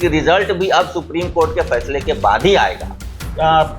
क्योंकि रिजल्ट भी अब सुप्रीम कोर्ट के फैसले के बाद ही आएगा।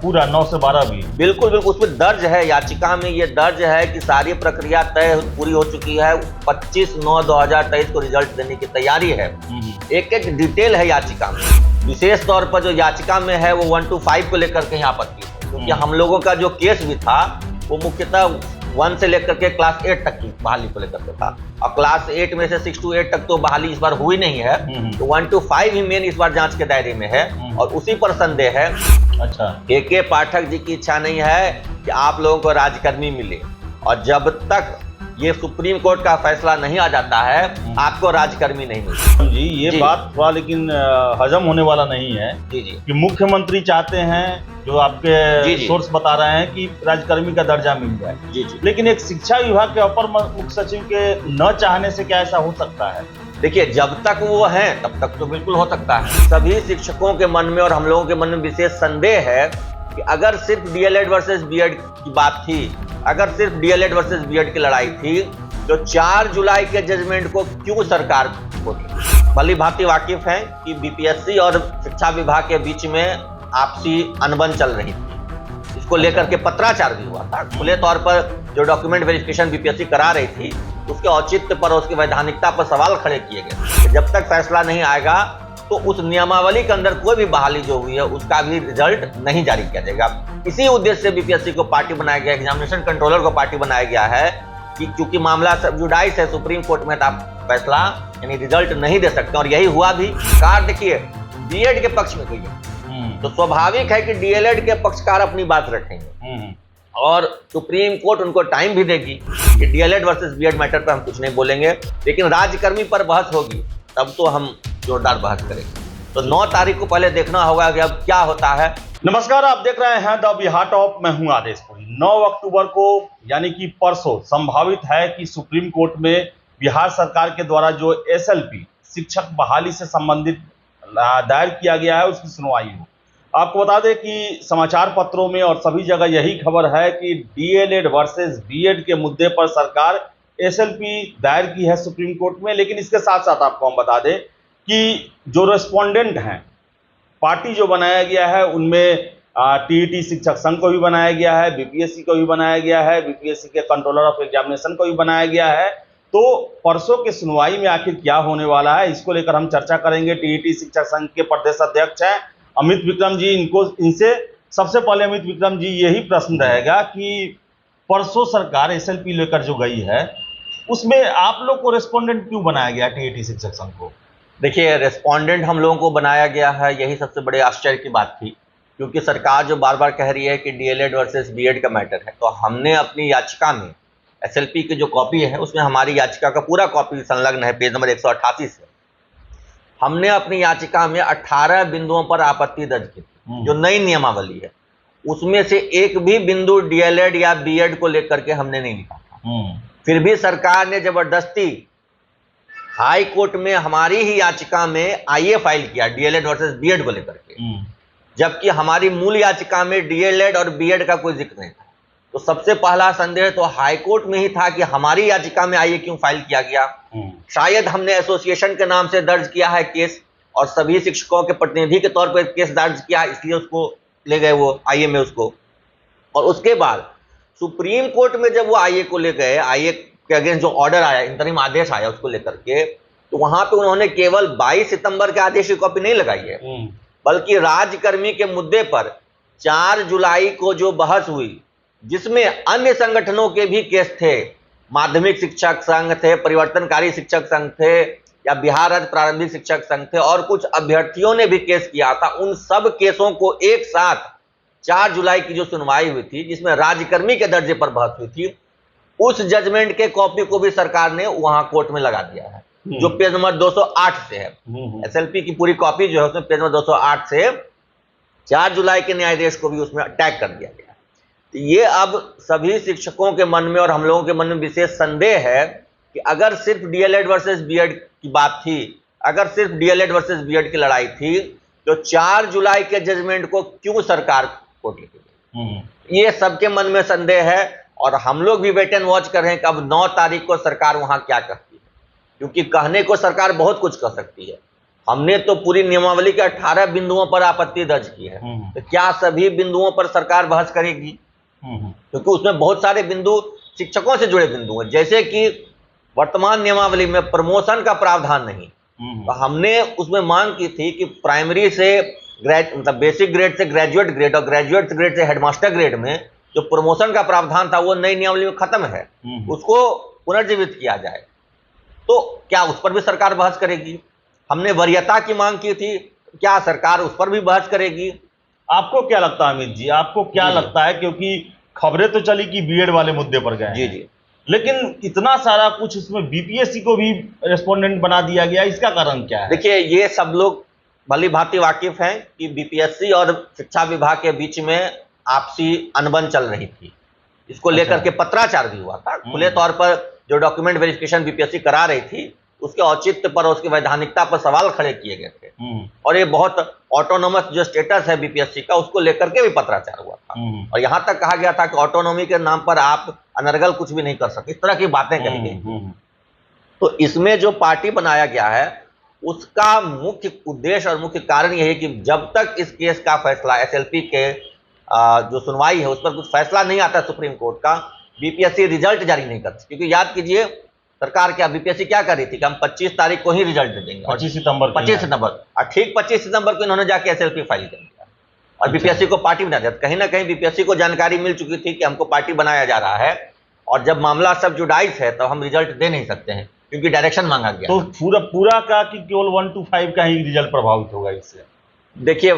पूरा 9 से 12 भी बिल्कुल बिल्कुल, उसमें दर्ज है, याचिका में ये दर्ज है कि सारी प्रक्रिया तय पूरी हो चुकी है। 25/9/2023 को रिजल्ट देने की तैयारी है। एक एक डिटेल है याचिका में, विशेष तौर पर जो याचिका में है वो 1 to 5 को लेकर के यहाँ आपत्ति है, क्योंकि हम लोगों का जो केस भी था वो मुख्यतः 1 से लेकर के क्लास 8 तक की बहाली को लेकर के था, और क्लास 8 में से 6 to 8 तक तो बहाली इस बार हुई नहीं है, तो 1 to 5 ही मेन इस बार जांच के दायरे में है, और उसी पर संदेह है। अच्छा, के पाठक जी की इच्छा नहीं है कि आप लोगों को राजकर्मी मिले, और जब तक ये सुप्रीम कोर्ट का फैसला नहीं आ जाता है आपको राजकर्मी नहीं मिलता। जी ये जी। बात थोड़ा लेकिन हजम होने वाला नहीं है जी कि मुख्यमंत्री चाहते हैं, जो आपके जी। सोर्स बता रहे हैं कि राजकर्मी का दर्जा मिल जाए, जी। लेकिन एक शिक्षा विभाग के अपर मुख्य सचिव के न चाहने से क्या ऐसा हो सकता है? देखिए, जब तक वो हैं तब तक तो बिल्कुल हो सकता है। सभी शिक्षकों के मन में और हम लोगों के मन में विशेष संदेह है कि अगर सिर्फ डीएलएड वर्सेस बीएड की बात थी, अगर सिर्फ डीएलएड वर्सेस बीएड की लड़ाई थी, तो 4 जुलाई के जजमेंट को क्यों सरकार होगी? भली भांति वाकिफ हैं कि बीपीएससी और शिक्षा विभाग के बीच में आपसी अनबन चल रही थी, इसको लेकर के पत्राचार भी हुआ था। खुले तौर पर जो डॉक्यूमेंट वेरिफिकेशन बीपीएससी करा रही थी उसके औचित्य पर, उसकी वैधानिकता पर सवाल खड़े किए गए। जब तक फैसला नहीं आएगा तो उस नियमावली के अंदर कोई भी बहाली जो हुई है उसका भी रिजल्ट नहीं जारी किया जाएगा। इसी उद्देश्य से बीपीएससी को पार्टी बनाया गया, एग्जामिनेशन कंट्रोलर को पार्टी बनाया गया है कि चूंकि मामला सब जुडाइस है सुप्रीम कोर्ट में, तो आप फैसला यानी रिजल्ट नहीं दे सकते, और यही हुआ भी। कार देखिए, बीएड के पक्ष में गई है तो स्वाभाविक है कि डीएलएड के पक्षकार अपनी बात रखेंगे, और सुप्रीम कोर्ट उनको टाइम भी देगी कि डीएलएड वर्सेस बीएड मैटर पर हम कुछ नहीं बोलेंगे, लेकिन राज्यकर्मी पर बहस होगी, तब तो हम जोरदार बहस करेंगे। तो 9 तारीख को पहले देखना होगा कि अब क्या होता है। नमस्कार, आप देख रहे हैं द बिहार टॉप, मैं हूं आदेशपुरी। 9 अक्टूबर को यानी कि परसों संभावित है कि सुप्रीम कोर्ट में बिहार सरकार के द्वारा जो एसएलपी शिक्षक बहाली से संबंधित दायर किया गया है उसकी सुनवाई हो। आपको बता दें कि समाचार पत्रों में और सभी जगह यही खबर है कि डीएलएड वर्सेस बीएड के मुद्दे पर सरकार एसएलपी दायर की है सुप्रीम कोर्ट में। लेकिन इसके साथ साथ आपको हम बता दें कि जो रेस्पोंडेंट हैं, पार्टी जो बनाया गया है उनमें टीईटी शिक्षक संघ को भी बनाया गया है, बीपीएससी को भी बनाया गया है, बीपीएससी के कंट्रोलर ऑफ एग्जामिनेशन को भी बनाया गया है। तो परसों की सुनवाई में आखिर क्या होने वाला है, इसको लेकर हम चर्चा करेंगे। टीईटी शिक्षक संघ के प्रदेश अध्यक्ष हैं अमित विक्रम जी, इनसे सबसे पहले अमित विक्रम जी यही प्रश्न रहेगा कि परसों सरकार एसएलपी लेकर जो गई है उसमें आप लोग को रेस्पोंडेंट क्यों बनाया गया टीईटी शिक्षक संघ को? देखिए, रेस्पोंडेंट हम लोगों को बनाया गया है, यही सबसे बड़े आश्चर्य की बात थी, क्योंकि सरकार जो बार बार कह रही है कि डीएलएड वर्सेस बीएड का मैटर है, तो हमने अपनी याचिका में एसएलपी की जो कॉपी है उसमें हमारी याचिका का पूरा कॉपी संलग्न है, पेज नंबर 188 से। हमने अपनी याचिका में 18 बिंदुओं पर आपत्ति दर्ज की थी, जो नई नियमावली है उसमें से एक भी बिंदु डीएलएड या बीएड को लेकर के हमने नहीं लिखा था। फिर भी सरकार ने जबरदस्ती हाई कोर्ट में हमारी ही याचिका में आईए फाइल किया डीएलएड वर्सेस बीएड को लेकर के, जबकि हमारी मूल याचिका में डीएलएड और बीएड का कोई जिक्र नहीं था। तो सबसे पहला संदेह तो हाई कोर्ट में ही था कि हमारी याचिका में आईए क्यों फाइल किया गया। शायद हमने एसोसिएशन के नाम से दर्ज किया है केस, और सभी शिक्षकों के प्रतिनिधि के तौर पर केस दर्ज किया, इसलिए उसको ले गए वो आईए में उसको। और उसके बाद सुप्रीम कोर्ट में जब वो आईए को ले गए, आईए के अगेंस्ट जो ऑर्डर आया, इंतरिम आदेश आया उसको लेकर के, तो वहां पे उन्होंने केवल 22 सितंबर के आदेश की कॉपी नहीं लगाई है, बल्कि राज्यकर्मी के मुद्दे पर 4 जुलाई को जो बहस हुई, जिसमें अन्य संगठनों के भी केस थे, माध्यमिक शिक्षक संघ थे, परिवर्तनकारी शिक्षक संघ थे, या बिहार राज्य प्रारंभिक शिक्षक संघ थे, और कुछ अभ्यर्थियों ने भी केस किया था, उन सब केसों को एक साथ 4 जुलाई की जो सुनवाई हुई थी, जिसमें राज्यकर्मी के दर्जे पर बहस हुई थी, उस जजमेंट के कॉपी को भी सरकार ने वहां कोर्ट में लगा दिया है, जो पेज नंबर 208 से है। एसएलपी की पूरी कॉपी जो है उसमें पेज नंबर 208 से 4 जुलाई के न्यायाधीश को भी उसमें अटैग कर दिया गया। तो ये अब सभी शिक्षकों के मन में और हम लोगों के मन में विशेष संदेह है कि अगर सिर्फ डीएलएड वर्सेस बीएड की बात थी, अगर सिर्फ डीएलएड वर्सेस बीएड की लड़ाई थी, तो 4 जुलाई के जजमेंट को क्यों सरकार कोर्ट लेके गई? ये सबके मन में संदेह है, और हम लोग भी वेट एंड वॉच कर रहे हैं कि अब 9 तारीख को सरकार वहां क्या कहती है, क्योंकि कहने को सरकार बहुत कुछ कह सकती है, हमने तो पूरी नियमावली के 18 बिंदुओं पर आपत्ति दर्ज की है। तो क्या सभी बिंदुओं पर सरकार बहस करेगी? क्योंकि उसमें बहुत सारे बिंदु शिक्षकों से जुड़े बिंदु हैं, जैसे कि वर्तमान नियमावली में प्रमोशन का प्रावधान नहीं। तो हमने उसमें मांग की थी कि प्राइमरी से मतलब बेसिक ग्रेड से ग्रेजुएट ग्रेड और ग्रेजुएट ग्रेड से हेडमास्टर ग्रेड में जो प्रमोशन का प्रावधान था वो नई नियमावली में खत्म है, उसको पुनर्जीवित किया जाए। तो क्या उस पर भी सरकार बहस करेगी? हमने वरीयता की मांग की थी, क्या सरकार उस पर भी बहस करेगी? आपको क्या लगता है अमित जी, आपको क्या लगता है, क्योंकि खबरें तो चली कि बीएड वाले मुद्दे पर गए जी जी, लेकिन इतना सारा कुछ इसमें बीपीएससी को भी रेस्पोंडेंट बना दिया गया, इसका कारण क्या है? देखिए, ये सब लोग भली भांति वाकिफ हैं कि बीपीएससी और शिक्षा विभाग के बीच में आपसी अनबन चल रही थी। इसको लेकर के पत्राचार भी हुआ था। खुले तौर पर जो डॉक्यूमेंट वेरिफिकेशन बीपीएससी करा रही थी उसके औचित्य पर, उसकी वैधानिकता पर सवाल खड़े किए गए थे। और ये बहुत ऑटोनोमस जो स्टेटस है बीपीएससी का, उसको लेकर के भी पत्राचार हुआ था। और यहां तक कहा गया था कि ऑटोनॉमी के नाम पर आप अनर्गल कुछ भी नहीं कर सकते, इस तरह की बातें कही गई। तो इसमें जो पार्टी बनाया गया है उसका मुख्य उद्देश्य और मुख्य कारण यह है कि जब तक इस केस का फैसला, एसएलपी के जो सुनवाई है उस पर कुछ फैसला नहीं आता सुप्रीम कोर्ट का, बीपीएससी रिजल्ट जारी नहीं करती। क्योंकि याद कीजिए, सरकार क्या, बीपीएससी क्या कर रही थी कि हम 25 तारीख को ही रिजल्ट दे देंगे, 25 सितंबर और ठीक 25 सितंबर को इन्होंने जाके एसएलपी फाइल कर दिया और बीपीएससी को पार्टी बना दिया। कहीं ना कहीं बीपीएससी को जानकारी मिल चुकी थी कि हमको पार्टी बनाया जा रहा है, और जब मामला सब जुडाइस है तो हम रिजल्ट दे नहीं सकते हैं क्योंकि डायरेक्शन मांगा गया। तो पूरा का कि केवल 1 to 5 का ही रिजल्ट प्रभावित होगा इससे? देखिए,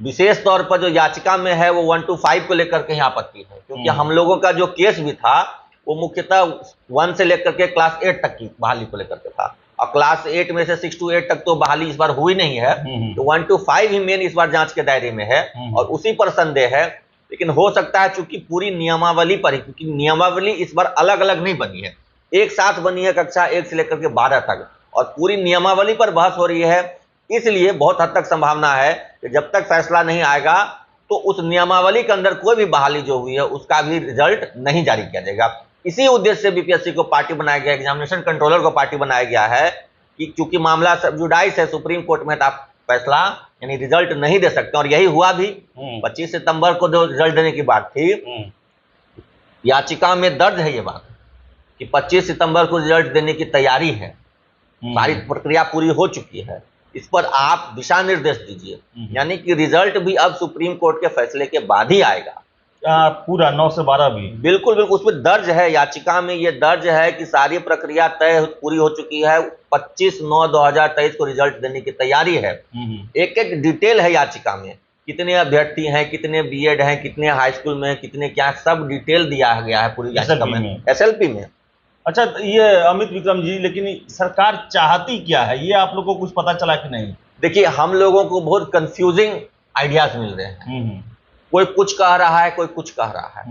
विशेष तौर पर जो याचिका में है वो 1 to 5 को लेकर के आपत्ति है, क्योंकि हम लोगों का जो केस भी था वो मुख्यतः 1 से लेकर के क्लास 8 तक की बहाली को लेकर के था, और क्लास 8 में से 6 to 8 तक तो बहाली इस बार हुई नहीं है। तो 1 to 5 ही मेन इस बार जांच के दायरे में है और उसी पर संदेह है। लेकिन हो सकता है चूंकि पूरी नियमावली पर ही, क्योंकि नियमावली इस बार अलग अलग नहीं बनी है, एक साथ बनी है कक्षा 1 से लेकर के 12 तक, और पूरी नियमावली पर बहस हो रही है। इसलिए बहुत हद तक संभावना है कि जब तक फैसला नहीं आएगा तो उस नियमावली के अंदर कोई भी बहाली जो हुई है उसका भी रिजल्ट नहीं जारी किया जाएगा। इसी उद्देश्य से बीपीएससी को पार्टी बनाया गया, एग्जामिनेशन कंट्रोलर को पार्टी बनाया गया है कि क्योंकि मामला सब जुडाइस है सुप्रीम कोर्ट में, तो आप फैसला यानी रिजल्ट नहीं दे सकते। और यही हुआ भी। 25 सितंबर को जो रिजल्ट देने की बात थी, याचिका में दर्ज है ये बात कि 25 सितंबर को रिजल्ट देने की तैयारी है, सारी प्रक्रिया पूरी हो चुकी है, इस पर आप दिशा निर्देश दीजिए। यानी कि रिजल्ट भी अब सुप्रीम कोर्ट के फैसले के बाद ही आएगा, पूरा 9 से 12 भी। बिल्कुल बिल्कुल, उसमें दर्ज है, याचिका में ये दर्ज है कि सारी प्रक्रिया तय पूरी हो चुकी है, 25/9/2023 को रिजल्ट देने की तैयारी है। एक एक डिटेल है याचिका में, कितने अभ्यर्थी हैं, कितने बीएड हैं, कितने हाई स्कूल में, कितने क्या, सब डिटेल दिया गया है पूरी याचिका में, एसएलपी में। अच्छा, ये अमित विक्रम जी, लेकिन सरकार चाहती क्या है, ये आप लोगों को कुछ पता चला कि नहीं? देखिए, हम लोगों को बहुत कंफ्यूजिंग आइडियाज मिल रहे हैं। कोई कुछ कह रहा है, कोई कुछ कह रहा है।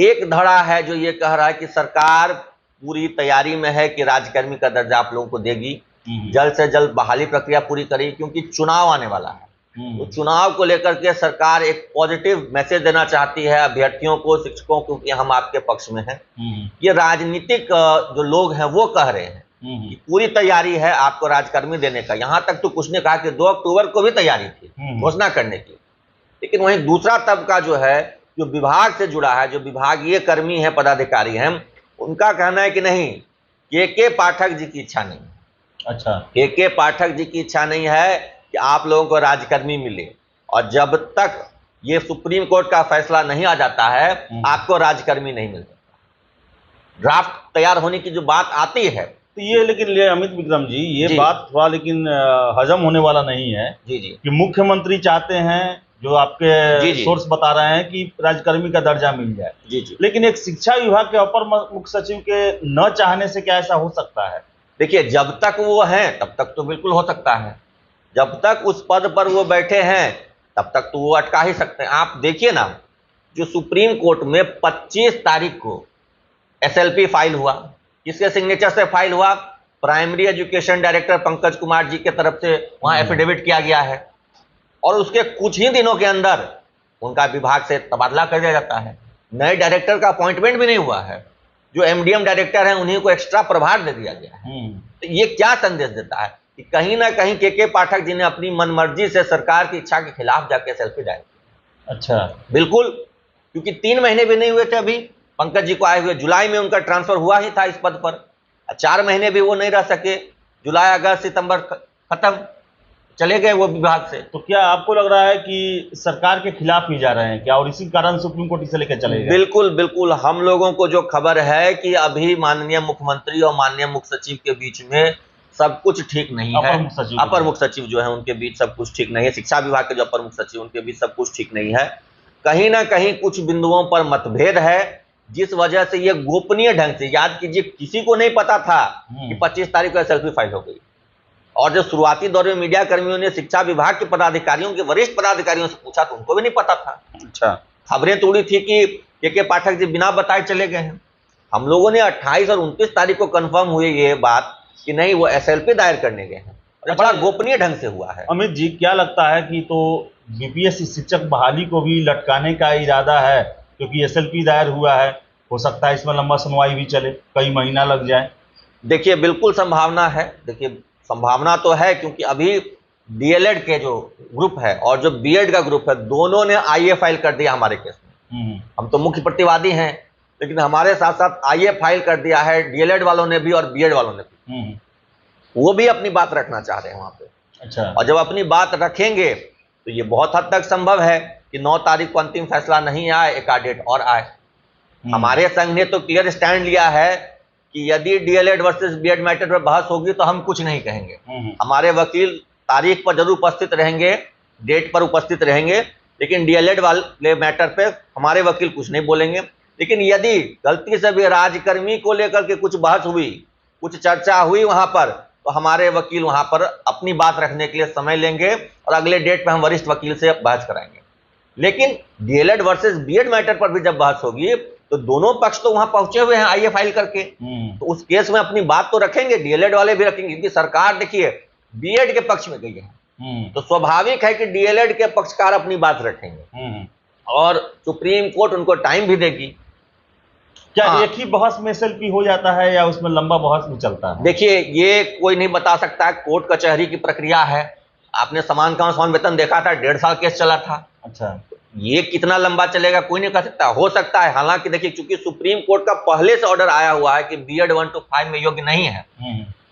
एक धड़ा है जो ये कह रहा है कि सरकार पूरी तैयारी में है कि राज्यकर्मी का दर्जा आप लोगों को देगी, जल्द से जल्द बहाली प्रक्रिया पूरी करेगी, क्योंकि चुनाव आने वाला है। तो चुनाव को लेकर के सरकार एक पॉजिटिव मैसेज देना चाहती है अभ्यर्थियों को, शिक्षकों को कि हम आपके पक्ष में हैं। ये राजनीतिक जो लोग हैं वो कह रहे हैं कि पूरी तैयारी है आपको राज्यकर्मी देने का। यहां तक तो कुछ ने कहा कि 2 अक्टूबर को भी तैयारी थी घोषणा करने की। लेकिन वहीं दूसरा तबका जो है, जो विभाग से जुड़ा है, जो विभागीय कर्मी है, पदाधिकारी हैं, उनका कहना है कि नहीं, के पाठक जी की इच्छा नहीं है। अच्छा, के पाठक जी की इच्छा नहीं है कि आप लोगों को राज्यकर्मी मिले, और जब तक ये सुप्रीम कोर्ट का फैसला नहीं आ जाता है आपको राज्यकर्मी नहीं मिल सकता। ड्राफ्ट तैयार होने की जो बात आती है, तो ये लेकिन अमित विक्रम जी, ये बात थोड़ा लेकिन हजम होने वाला नहीं है। जी कि मुख्यमंत्री चाहते हैं, जो आपके सोर्स बता रहे हैं कि राज्यकर्मी का दर्जा मिल जाए। लेकिन एक शिक्षा विभाग के अपर मुख्य सचिव के न चाहने से क्या ऐसा हो सकता है? देखिए, जब तक वो हैं तब तक तो बिल्कुल हो सकता है, जब तक उस पद पर वो बैठे हैं तब तक तो वो अटका ही सकते हैं। आप देखिए ना, जो सुप्रीम कोर्ट में 25 तारीख को एसएलपी फाइल हुआ, किसके सिग्नेचर से फाइल हुआ? Primary education director Pankaj Kumar ji के तरफ से वहां एफिडेविट किया गया है, और उसके कुछ ही दिनों के अंदर उनका विभाग से तबादला कर दिया जाता है। नए डायरेक्टर का अपॉइंटमेंट भी नहीं हुआ है, जो एमडीएम डायरेक्टर हैं उन्हीं को एक्स्ट्रा प्रभार दे दिया गया है। तो ये क्या संदेश देता है? कि कहीं ना कहीं के पाठक जी ने अपनी मनमर्जी से सरकार की इच्छा के खिलाफ जाके एसएलपी दायर किया। अच्छा, बिल्कुल, क्योंकि 3 महीने भी नहीं हुए थे अभी पंकज जी को आए हुए, जुलाई में उनका ट्रांसफर हुआ ही था इस पद पर, 4 महीने भी वो नहीं रह सके, जुलाई अगस्त सितंबर खत्म, चले गए वो विभाग से। तो क्या आपको लग रहा है कि सरकार के खिलाफ ही जा रहे हैं क्या, और इसी कारण सुप्रीम कोर्ट इसे लेकर चले गए? बिल्कुल बिल्कुल, हम लोगों को जो खबर है कि अभी माननीय मुख्यमंत्री और माननीय मुख्य सचिव के बीच में सब कुछ ठीक नहीं है। अपर मुख्य सचिव जो है उनके बीच सब कुछ ठीक नहीं है, शिक्षा विभाग के जो अपर मुख्य सचिव उनके बीच सब कुछ ठीक नहीं है। कहीं ना कहीं कुछ बिंदुओं पर मतभेद है, जिस वजह से ये गोपनीय ढंग से, याद कीजिए किसी को नहीं पता था कि 25 तारीख को एसएलपी फाइल हो गई। और जो शुरुआती दौर में मीडिया कर्मियों ने शिक्षा विभाग के पदाधिकारियों के वरिष्ठ पदाधिकारियों से पूछा तो उनको भी नहीं पता था। अच्छा, खबरें तो उड़ी थी कि के पाठक जी बिना बताए चले गए हैं। हम लोगों ने 28 और 29 तारीख को कंफर्म हुई ये बात कि नहीं, वो एसएलपी दायर करने गए हैं और बड़ा गोपनीय ढंग से हुआ है। अमित जी, क्या लगता है कि तो बीपीएससी शिक्षक बहाली को भी लटकाने का इरादा है, क्योंकि एसएलपी दायर हुआ है, हो सकता है इसमें लंबा सुनवाई भी चले, कई महीना लग जाए? देखिए, बिल्कुल संभावना है। देखिए, संभावना तो है क्योंकि अभी डीएलएड के जो ग्रुप है और जो बीएड का ग्रुप है, दोनों ने आईए फाइल कर दिया हमारे केस में। हम तो मुख्य प्रतिवादी हैं, लेकिन हमारे साथ साथ आईए फाइल कर दिया है डीएलएड वालों ने भी और बीएड वालों ने भी। वो भी अपनी बात रखना चाह रहे हैं वहां पे। अच्छा, और जब अपनी बात रखेंगे तो ये बहुत हद तक संभव है कि 9 तारीख को अंतिम फैसला नहीं आए, एक आध डेट और आए। हमारे संघ ने तो क्लियर स्टैंड लिया है कि यदि डीएलएड वर्सेस बीएड मैटर पर बहस होगी तो हम कुछ नहीं कहेंगे। हमारे वकील तारीख पर जरूर उपस्थित रहेंगे, डेट पर उपस्थित रहेंगे, लेकिन डीएलएड वाले मैटर पे हमारे वकील कुछ नहीं बोलेंगे। लेकिन यदि गलती से भी राजकर्मी को लेकर के कुछ बहस हुई, कुछ चर्चा हुई वहां पर, तो हमारे वकील वहां पर अपनी बात रखने के लिए समय लेंगे और अगले डेट पे हम वरिष्ठ वकील से बहस कराएंगे। लेकिन डीएलएड वर्सेस बीएड मैटर पर भी जब बहस होगी तो दोनों पक्ष तो वहां पहुंचे हुए हैं आईए फाइल करके, तो उस केस में अपनी बात तो रखेंगे, डीएलएड वाले भी रखेंगे, क्योंकि सरकार देखिए बीएड के पक्ष में गई है, तो स्वाभाविक है कि डीएलएड के पक्षकार अपनी बात रखेंगे और सुप्रीम कोर्ट उनको टाइम भी देगी। क्या एक ही बहस में एसएलपी हो जाता है या उसमें लंबा बहस भी चलता है? देखिए, ये कोई नहीं बता सकता, कोर्ट कचहरी की प्रक्रिया है। आपने समान काम समान वेतन देखा था, 1.5 साल केस चला था। अच्छा, ये कितना लंबा चलेगा कोई नहीं कह सकता, हो सकता है। हालांकि देखिए, चूंकि सुप्रीम कोर्ट का पहले से ऑर्डर आया हुआ है कि बीएड 1 to 5 में योग्य नहीं है,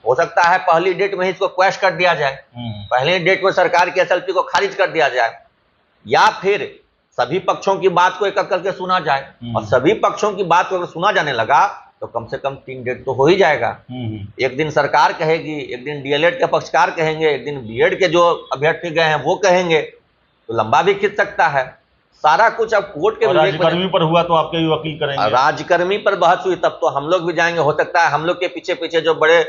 हो सकता है पहली डेट में ही इसको क्वैश कर दिया जाए, पहली डेट में सरकार की एसएलपी को खारिज कर दिया जाए, या फिर सभी पक्षों की बात को एक एक करके सुना जाए। और सभी पक्षों की बात को अगर सुना जाने लगा तो कम से कम 3 डेट तो हो ही जाएगा। एक दिन सरकार कहेगी, एक दिन डीएलएड के पक्षकार कहेंगे, एक दिन बीएड के जो अभ्यर्थी गए हैं वो कहेंगे, तो लंबा भी खिंच सकता है। सारा कुछ अब कोर्ट के राजकर्मी पर हुआ तो आपके भी वकील करेंगे। राजकर्मी पर बहस हुई तब तो हम लोग भी जाएंगे। हो सकता है हम लोग के पीछे पीछे जो बड़े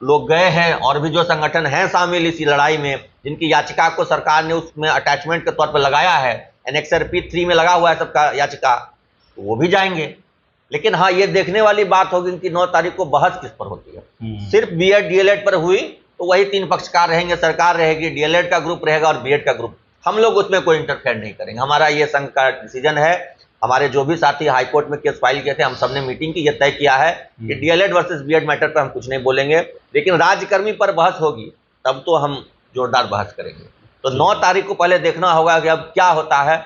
लोग गए हैं और भी जो संगठन हैं शामिल इसी लड़ाई में, जिनकी याचिका को सरकार ने उसमें अटैचमेंट के तौर पर लगाया है, एनेक्सर P3 में लगा हुआ है सबका याचिका, तो वो भी जाएंगे। लेकिन हाँ, ये देखने वाली बात होगी कि 9 तारीख को बहस किस पर होती है। सिर्फ बीएड डीएलएड पर हुई तो वही 3 पक्षकार रहेंगे, सरकार रहेगी, डीएलएड का ग्रुप रहेगा और बीएड का ग्रुप। हम लोग उसमें कोई इंटरफेयर नहीं करेंगे, हमारा ये संघ का डिसीजन है। हमारे जो भी साथी हाईकोर्ट में केस फाइल किए थे, हम सबने मीटिंग की, ये तय किया है कि डीएलएड वर्सेस बीएड मैटर पर हम कुछ नहीं बोलेंगे, लेकिन राजकर्मी पर बहस होगी तब तो हम जोरदार बहस करेंगे। तो 9 तारीख को पहले देखना होगा कि अब क्या होता है।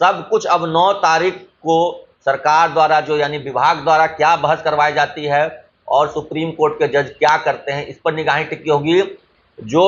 सब कुछ अब 9 तारीख को सरकार द्वारा जो यानी विभाग द्वारा क्या बहस करवाई जाती है और सुप्रीम कोर्ट के जज क्या करते हैं, इस पर निगाहें टिकी होगी। जो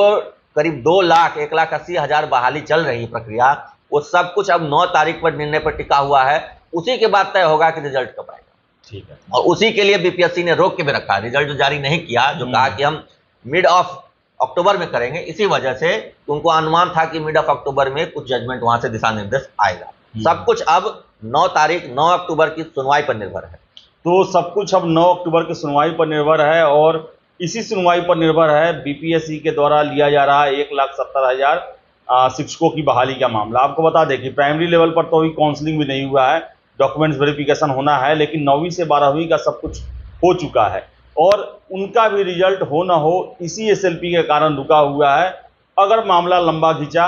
करीब 2,80,000 बहाली चल रही है प्रक्रिया, वो सब कुछ अब 9 तारीख पर निर्णय पर टिका हुआ है। उसी के बाद तय होगा कि रिजल्ट कब आएगा। ठीक है, और उसी के लिए बीपीएससी ने रोक के भी रखा है, रिजल्ट जो जारी नहीं किया, जो कहा कि हम मिड ऑफ अक्टूबर में करेंगे, इसी वजह से उनको अनुमान था कि मिड ऑफ अक्टूबर में कुछ जजमेंट वहां से दिशा निर्देश आएगा। सब कुछ अब 9 तारीख 9 अक्टूबर की सुनवाई पर निर्भर है। तो सब कुछ अब 9 अक्टूबर की सुनवाई पर निर्भर है और इसी सुनवाई पर निर्भर है बीपीएससी के द्वारा लिया जा रहा है 1,70,000 शिक्षकों की बहाली का मामला। आपको बता दें कि प्राइमरी लेवल पर तो अभी काउंसलिंग भी नहीं हुआ है, डॉक्यूमेंट्स वेरिफिकेशन होना है, लेकिन 9वीं से 12वीं का सब कुछ हो चुका है और उनका भी रिजल्ट हो ना हो इसी एसएलपी के कारण रुका हुआ है। अगर मामला लंबा खिंचा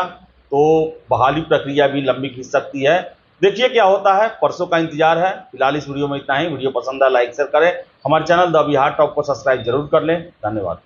तो बहाली प्रक्रिया भी लंबी खिंच सकती है। देखिए क्या होता है, परसों का इंतजार है। फिलहाल इस वीडियो में इतना ही। वीडियो पसंद आया लाइक शेयर करें, हमारे चैनल द बिहार टॉप को सब्सक्राइब जरूर कर लें। धन्यवाद।